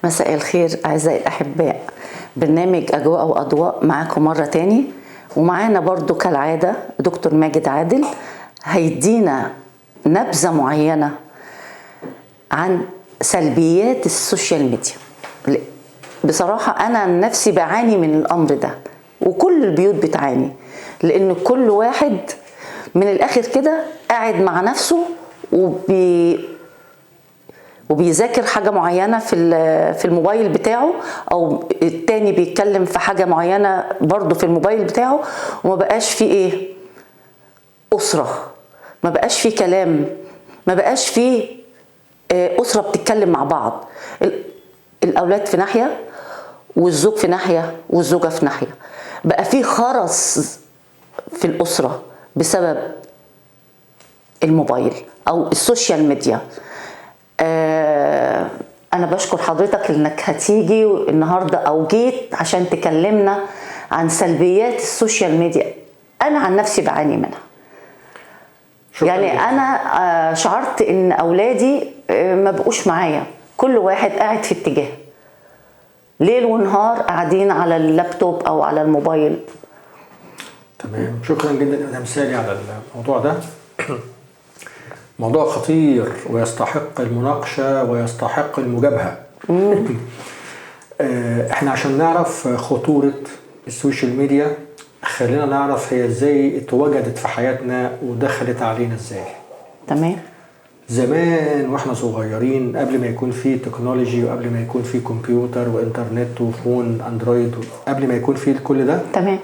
مساء الخير أعزائي الأحباء. برنامج أجواء وأضواء معاكم مرة تاني، ومعانا برضو كالعادة دكتور ماجد عادل هيدينا نبذة معينة عن سلبيات السوشيال ميديا. بصراحة أنا نفسي بعاني من الأمر ده، وكل البيوت بتعاني، لأن كل واحد من الآخر كده قاعد مع نفسه وبيذاكر حاجة معينة في الموبايل بتاعه، أو التاني بيتكلم في حاجة معينة برضو في الموبايل بتاعه، وما بقاش فيه أسرة، ما بقاش فيه كلام، ما بقاش فيه أسرة بتتكلم مع بعض. الأولاد في ناحية والزوج في ناحية والزوجة في ناحية، بقى فيه خرس في الأسرة بسبب الموبايل أو السوشيال ميديا. أنا بشكر حضرتك إنك هتيجي النهاردة أو جيت عشان تكلمنا عن سلبيات السوشيال ميديا. أنا عن نفسي بعاني منها. يعني أنا شعرت إن أولادي ما بقوش معايا، كل واحد قاعد في اتجاه، ليل ونهار قاعدين على اللابتوب أو على الموبايل. تمام، شكرا جدا يا مدام سالي على الموضوع ده. موضوع خطير ويستحق المناقشة ويستحق المجابهة. احنا عشان نعرف خطورة السوشيال ميديا خلينا نعرف هي ازاي اتوجدت في حياتنا ودخلت علينا ازاي. تمام. زمان واحنا صغيرين قبل ما يكون في تكنولوجي وقبل ما يكون في كمبيوتر وانترنت وفون اندرويد، قبل ما يكون في كل ده، تمام،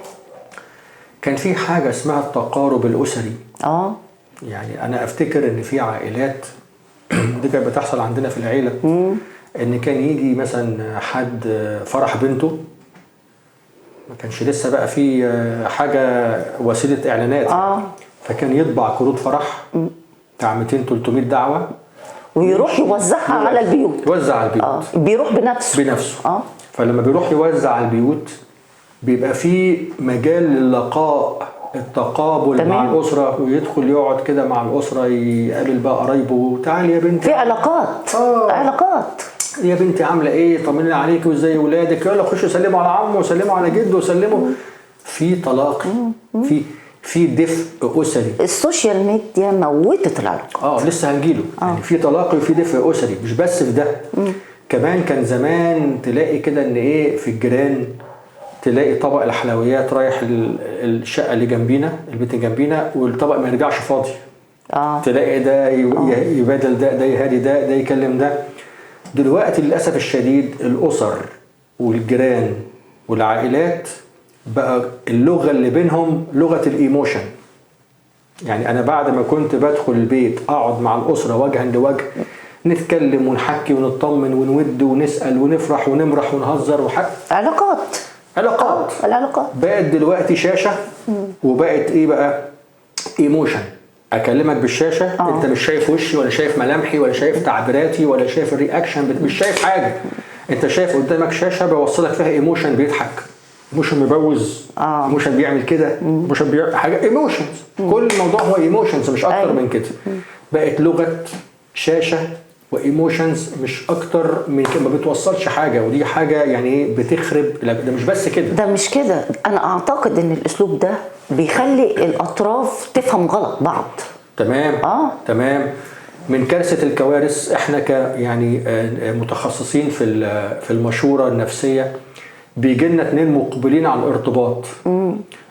كان في حاجة اسمها التقارب الأسري. يعني أنا أفتكر إن في عائلات دي كانت بتحصل عندنا في العيلة، إن كان يجي مثلا حد فرح بنته، ما كانش لسه بقى في حاجة وسيلة إعلانات، فكان يطبع كروت فرح بتاع 200-300 دعوة ويروح يوزعها على البيوت. يوزع على البيوت. بيروح بنفسه. فلما بيروح يوزع على البيوت بيبقى في مجال للقاء، التقابل. تمام. مع الأسرة، ويدخل يقعد كده مع الأسرة، يقابل بقى قرايبه، تعالي يا بنتي، في علاقات. علاقات يا بنتي عاملة ايه، طمني عليكي وازاي ولادك، يلا خشوا سلموا على عمه وسلموا على جده وسلموا. في تلاقي، في دفء أسري. السوشيال ميديا موتت العلاقات. لسه هنجيله. يعني في تلاقي وفي دفء أسري. مش بس في ده، كمان كان زمان تلاقي كده ان ايه، في الجيران تلاقي طبق الحلويات رايح الشقه اللي جنبينا، البيت اللي جنبينا، والطبق ما يرجعش فاضي. تلاقي ده يبادل ده يهادي ده يكلم ده. دلوقتي للاسف الشديد الاسر والجيران والعائلات بقى اللغه اللي بينهم لغه الايموشن. يعني انا بعد ما كنت بدخل البيت اقعد مع الاسره وجها لوجه، نتكلم ونحكي ونطمن ونود ونسال ونفرح ونمرح ونهزر علاقات. العلاقات بقت دلوقتي شاشة، وبقت ايه بقى، ايموشن. اكلمك بالشاشة، انت مش شايف وشي ولا شايف ملامحي ولا شايف تعبيراتي ولا شايف الرياكشن، مش شايف حاجة. انت شايف قدامك شاشة بوصلك فيها ايموشن، بيضحك، ايموشن مبوز، ايموشن بيعمل كده، ايموشن بيعمل حاجة، ايموشنز. كل الموضوع هو ايموشنز، مش اكتر من كده. بقت لغة شاشة وايموشنز، مش اكتر من كده، ما بتوصلش حاجه. ودي حاجه يعني ايه، بتخرب. لا ده مش بس كده، ده مش كده. انا اعتقد ان الاسلوب ده بيخلي الاطراف تفهم غلط بعض. تمام. تمام. من كارثه الكوارث، احنا يعني متخصصين في المشوره النفسيه، بيجي لنا 2 مقبلين على الارتباط،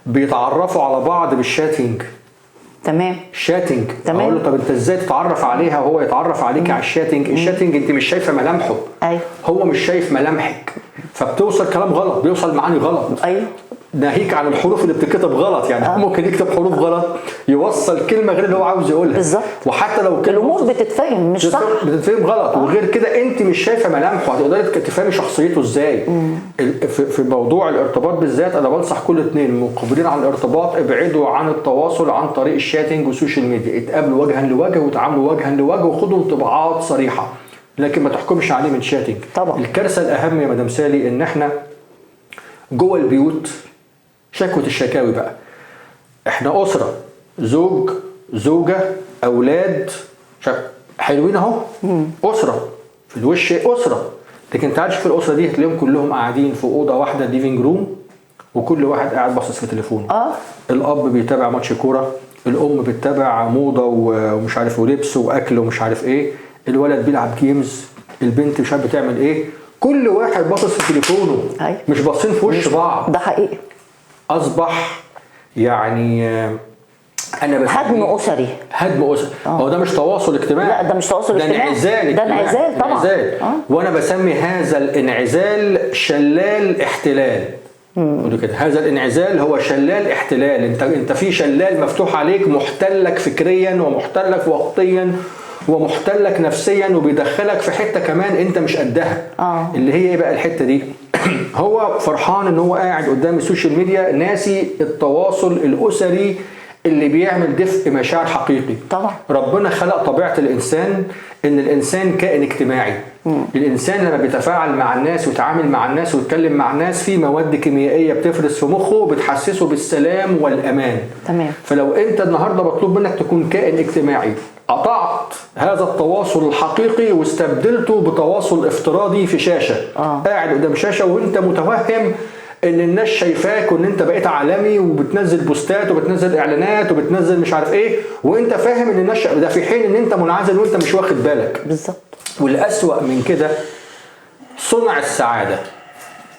بيتعرفوا على بعض بالشاتنج. تمام. شاتنج. اقول له طب انت ازاي تتعرف عليها وهو يتعرف عليك على الشاتنج؟ الشاتنج انت مش شايفه ملامحه، هو مش شايف ملامحك، فبتوصل كلام غلط، بيوصل معاني غلط. ناهيك عن الحروف اللي بتتكتب غلط. يعني ممكن يكتب حروف غلط يوصل كلمه غير اللي هو عاوز يقولها بالظبط. وحتى لو الامور بتتفهم مش صح، بتتفهم غلط. وغير كده انت مش شايفه ملامحه، هتقدري تفهمي شخصيته ازاي؟ في موضوع الارتباط بالذات انا بنصح كل 2 مقبلين على الارتباط، ابعدوا عن التواصل عن طريق الشاتنج والسوشيال ميديا، اتقابلوا وجها لوجه وتعاملوا وجها لوجه وخدوا انطباعات صريحه، لكن ما تحكمش عليه من شاتنج. طبعا. الكارثه الاهم يا مدام سالي ان احنا جوه البيوت، شكوة الشكاوي بقى، احنا اسره، زوج، زوجه، اولاد، حلوين اهو، اسره في الوش، اسره، لكن تعالش في الاسره دي هتلاقيهم كلهم قاعدين في اوضه واحده ليفينج روم، وكل واحد قاعد باصص في تليفونه. الاب بيتابع ماتش كوره، الام بتتابع موضه ومش عارف ولبس واكل ومش عارف ايه، الولد بيلعب جيمز، البنت مش عارف بتعمل ايه، كل واحد باصص في تليفونه. مش باصين في وش بعض. ده حقيقي. اصبح يعني انا هدم اسري. هدم اسري. هو ده مش تواصل اجتماعي. لا ده مش تواصل اجتماعي، ده انعزال. ده انعزال طبعا. انعزال. وانا بسمي هذا الانعزال شلال احتلال. قولوا كده، هذا الانعزال هو شلال احتلال. انت في شلال مفتوح عليك، محتلك فكريا ومحتلك وقتيا ومحتلك نفسيا، وبيدخلك في حته كمان انت مش قدها. اللي هي ايه بقى الحته دي؟ هو فرحان ان هو قاعد قدام السوشيال ميديا، ناسي التواصل الاسري اللي بيعمل دفء مشاعر حقيقي. طبعا ربنا خلق طبيعه الانسان ان الانسان كائن اجتماعي. الانسان لما بيتفاعل مع الناس ويتعامل مع الناس ويتكلم مع الناس، في مواد كيميائيه بتفرز في مخه بتحسسه بالسلام والامان. تمام. فلو انت النهارده مطلوب منك تكون كائن اجتماعي، قطعت هذا التواصل الحقيقي واستبدلته بتواصل افتراضي في شاشه. قاعد قدام شاشه وانت متوهم ان الناس شايفاك وان انت بقيت عالمي وبتنزل بوستات وبتنزل اعلانات وبتنزل مش عارف ايه، وانت فاهم ان الناس ده، في حين ان انت منعزل وانت مش واخد بالك. بالظبط. والاسوأ من كده صنع السعاده.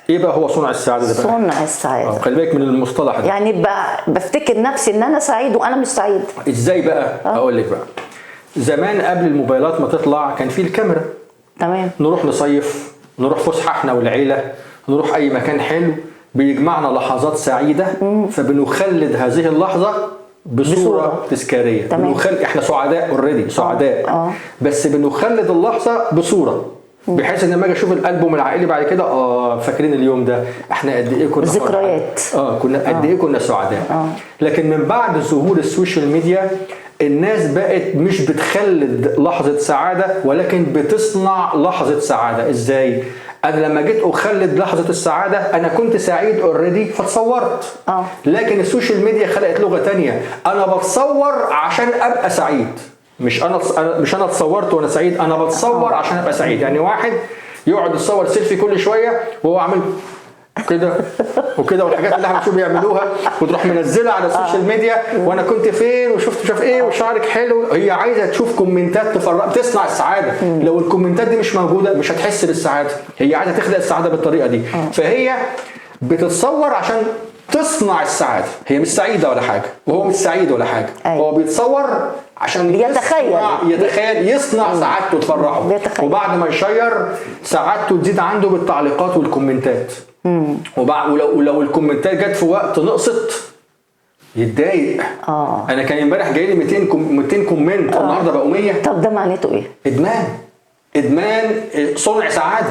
ايه بقى هو صنع السعاده ده بقى؟ صنع السعاده. خلي بالك من المصطلح ده. يعني بفتكر نفسي ان انا سعيد وانا مش سعيد. ازاي بقى؟ اقول لك بقى. زمان قبل الموبايلات ما تطلع كان في الكاميرا. تمام. نروح نصيف، نروح فسحه احنا والعيله، نروح اي مكان حلو بيجمعنا لحظات سعيده، فبنخلد هذه اللحظه بصوره تذكاريه. احنا سعداء اوريدي، سعداء. بس بنخلد اللحظه بصوره، بحيث ان لما اجي اشوف الالبوم العائلي بعد كده فاكرين اليوم ده احنا قد ايه كنا ذكريات. كنا قد ايه كنا سعداء. لكن من بعد ظهور السوشيال ميديا الناس بقت مش بتخلد لحظه سعاده، ولكن بتصنع لحظه سعاده. ازاي؟ انا لما جيت اخلد لحظه السعاده انا كنت سعيد اوريدي فتصورت. لكن السوشيال ميديا خلقت لغه تانية، انا بتصور عشان ابقى سعيد. مش انا اتصورت وانا سعيد، انا بتصور عشان ابقى سعيد. يعني واحد يقعد يتصور سيلفي كل شويه وهو عامل كده وكده، والحاجات اللي احنا بنشوف بيعملوها، وتروح منزلها على السوشيال ميديا، وانا كنت فين وشفت مش عارف ايه وشعرك حلو. هي عايزه تشوف كومنتات تصنع السعاده. لو الكومنتات دي مش موجوده مش هتحس بالسعاده. هي عايزه تخلق السعاده بالطريقه دي. فهي بتتصور عشان تصنع السعاده. هي مش سعيده ولا حاجه، وهو مش سعيد ولا حاجه. هو بيتصور عشان يتخيل يصنع سعادته وتفرحه، وبعد ما يشير سعادته تزيد عنده بالتعليقات والكومنتات. ولو الكومنتات جت في وقت نقصت يتضايق. انا كان امبارح جاي لي 200 كومنت، النهارده بقوا 100. طب ده معناته ايه؟ ادمان صنع سعاده.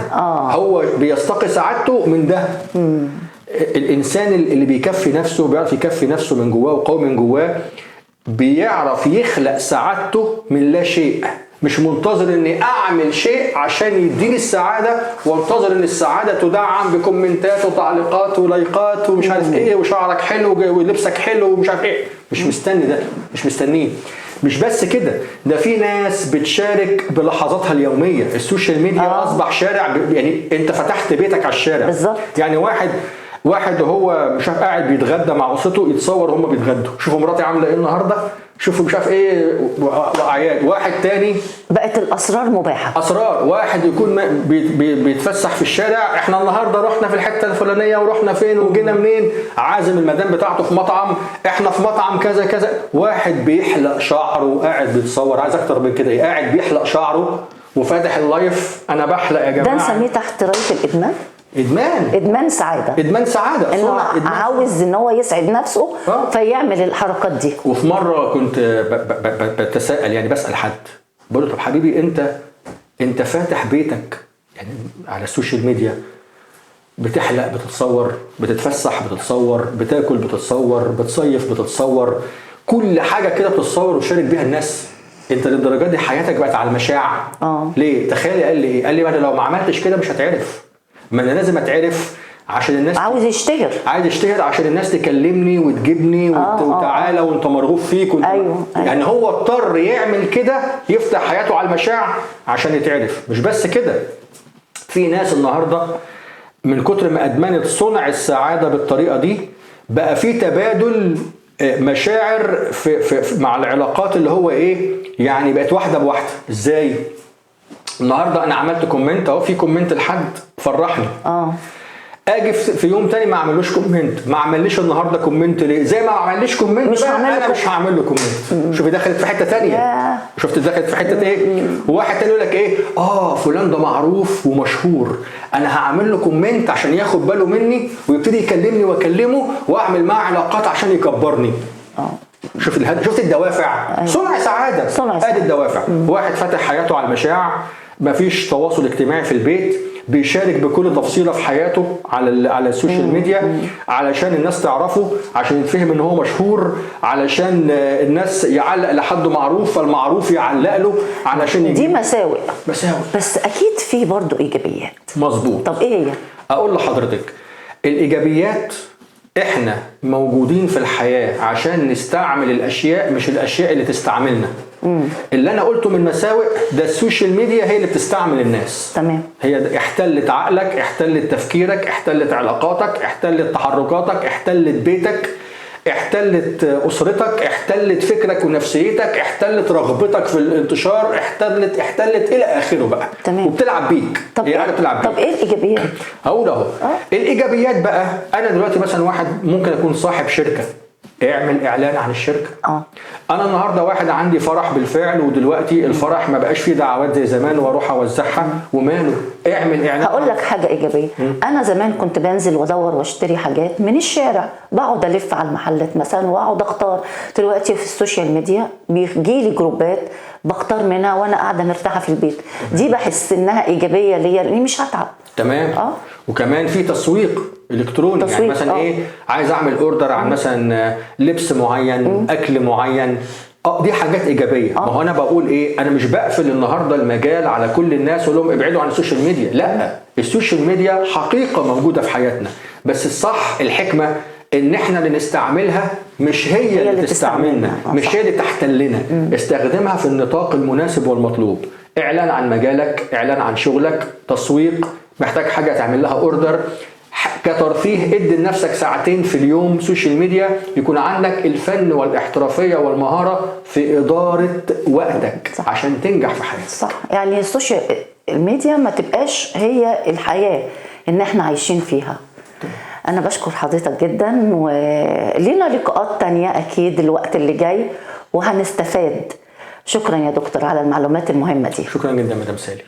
هو بيستقي سعادته من ده. الانسان اللي بيكفي نفسه، بيعرف يكفي نفسه من جواه وقوي من جواه، بيعرف يخلق سعادته من لا شيء. مش منتظر اني اعمل شيء عشان يديني السعاده، وانتظر ان السعاده تدعم بكومنتات وتعليقات ولايكات ومش عارف ايه، وشعرك حلو ولبسك حلو ومش عارف ايه. مش مستني ده، مش مستنيه. مش بس كده، ده في ناس بتشارك بلحظاتها اليوميه. السوشيال ميديا اصبح شارع، يعني انت فتحت بيتك على الشارع. بالظبط. يعني واحد هو مش عارف قاعد بيتغدى مع اسرته، يتصور هم بيتغدوا، شوفوا مراتي عامله ايه النهارده، شوفوا مش عارف ايه، واعياد. واحد تاني بقت الاسرار مباحه. اسرار. واحد يكون بيتفسح في الشارع، احنا النهارده رحنا في الحته الفلانيه ورحنا فين وجينا منين، عازم المدام بتاعته في مطعم، احنا في مطعم كذا كذا. واحد بيحلق شعره وقاعد بيتصور، عايز اكتر من كده، قاعد بيحلق شعره وفاتح اللايف، انا بحلق يا جماعه. ده نسميه تحت رايه الادمان. ادمان سعاده. انه عاوز ان هو يسعد نفسه فيعمل الحركات دي. وفي مره كنت بتساءل، يعني بسال حد، بقول له طب حبيبي انت فاتح بيتك يعني على السوشيال ميديا، بتحلق بتتصور، بتتفسح بتتصور، بتاكل بتتصور، بتصيف بتتصور، كل حاجه كده بتتصور وشارك بيها الناس. انت للدرجه دي حياتك بقت على المشاع. ليه؟ تخيلي قال لي ايه؟ قال لي انا لو ما عملتش كده مش هتعرف. ما انا لازم اتعرف عشان الناس عايز يشتهر عشان الناس تكلمني وتجيبني وتعالى وانت مرغوب فيك أيوه. يعني هو اضطر يعمل كده، يفتح حياته على المشاع عشان يتعرف. مش بس كده، في ناس النهارده من كتر ما ادمنت صنع السعاده بالطريقه دي بقى في تبادل مشاعر في مع العلاقات اللي هو ايه، يعني بقت واحده بواحده. ازاي؟ النهارده انا عملت كومنت اهو، في كومنت لحد فرحني، اجي في يوم تاني ما اعملوش كومنت، ما عمليش النهارده كومنت ليه؟ زي ما عمليش كومنت مش انا مش هعمل له كومنت. شوفي دخلت في حته ثانيه، شفت دخلت في حته ايه؟ وواحد تاني يقول لك ايه، فلان ده معروف ومشهور، انا هعمل له كومنت عشان ياخد باله مني ويبتدي يكلمني واكلمه واعمل معاه علاقات عشان يكبرني. شفت الدوافع؟ صنع سعاده. ادي الدوافع. واحد فاتح حياته على المشاع، مفيش تواصل اجتماعي في البيت، بيشارك بكل تفصيله في حياته على السوشيال ميديا علشان الناس تعرفه، عشان يتفهم ان هو مشهور، علشان الناس يعلق لحد معروف فالمعروف يعلق له علشان دي مساوئ. بس اكيد في برضو ايجابيات. مظبوط. طب ايه هي؟ اقول لحضرتك الايجابيات، احنا موجودين في الحياه عشان نستعمل الاشياء مش الاشياء اللي تستعملنا. اللي انا قلته من مساوئ ده السوشيال ميديا هي اللي بتستعمل الناس. تمام. هي احتلت عقلك، احتلت تفكيرك، احتلت علاقاتك، احتلت تحركاتك، احتلت بيتك، احتلت اسرتك، احتلت فكرك ونفسيتك، احتلت رغبتك في الانتشار، احتلت الى اخره بقى. تمام. وبتلعب بيك. طب هي بتلعب بيك. طب ايه الايجابيات؟ هقول اهو. الايجابيات بقى، انا دلوقتي مثلا واحد ممكن اكون صاحب شركه، اعمل اعلان عن الشركه. انا النهارده واحد عندي فرح بالفعل، ودلوقتي الفرح ما بقاش فيه دعوات زي زمان واروح اوزعها، وماله، اعمل اعلان. هقول لك حاجه ايجابيه. انا زمان كنت بنزل وادور واشتري حاجات من الشارع، بقعد الف على المحلات مثلا واقعد اختار. دلوقتي في السوشيال ميديا بيجي لي جروبات بختار منها وانا قاعده مرتاحه في البيت. دي بحس انها ايجابيه ليا لاني مش هتعب. تمام. وكمان في تسويق الكتروني. يعني مثلا ايه، عايز اعمل اوردر عن مثلا لبس معين، اكل معين، دي حاجات ايجابيه. ما هو انا بقول ايه، انا مش بقفل النهارده المجال على كل الناس واقول لهم ابعدوا عن السوشيال ميديا. لا، السوشيال ميديا حقيقه موجوده في حياتنا، بس الصح الحكمه ان احنا اللي نستعملها مش هي اللي تستعملنا، مش هي اللي تحتلنا. استخدمها في النطاق المناسب والمطلوب. اعلان عن مجالك، اعلان عن شغلك، تسويق، محتاج حاجه تعمل لها اوردر، كترفيه ادي لنفسك ساعتين في اليوم سوشيال ميديا، يكون عندك الفن والاحترافيه والمهاره في اداره وقتك. صح. عشان تنجح في حياتك. صح. يعني السوشيال ميديا ما تبقاش هي الحياه ان احنا عايشين فيها. انا بشكر حضرتك جدا، ولينا لقاءات تانية اكيد الوقت اللي جاي وهنستفاد. شكرا يا دكتور على المعلومات المهمه دي. شكرا جدا مدام سالي.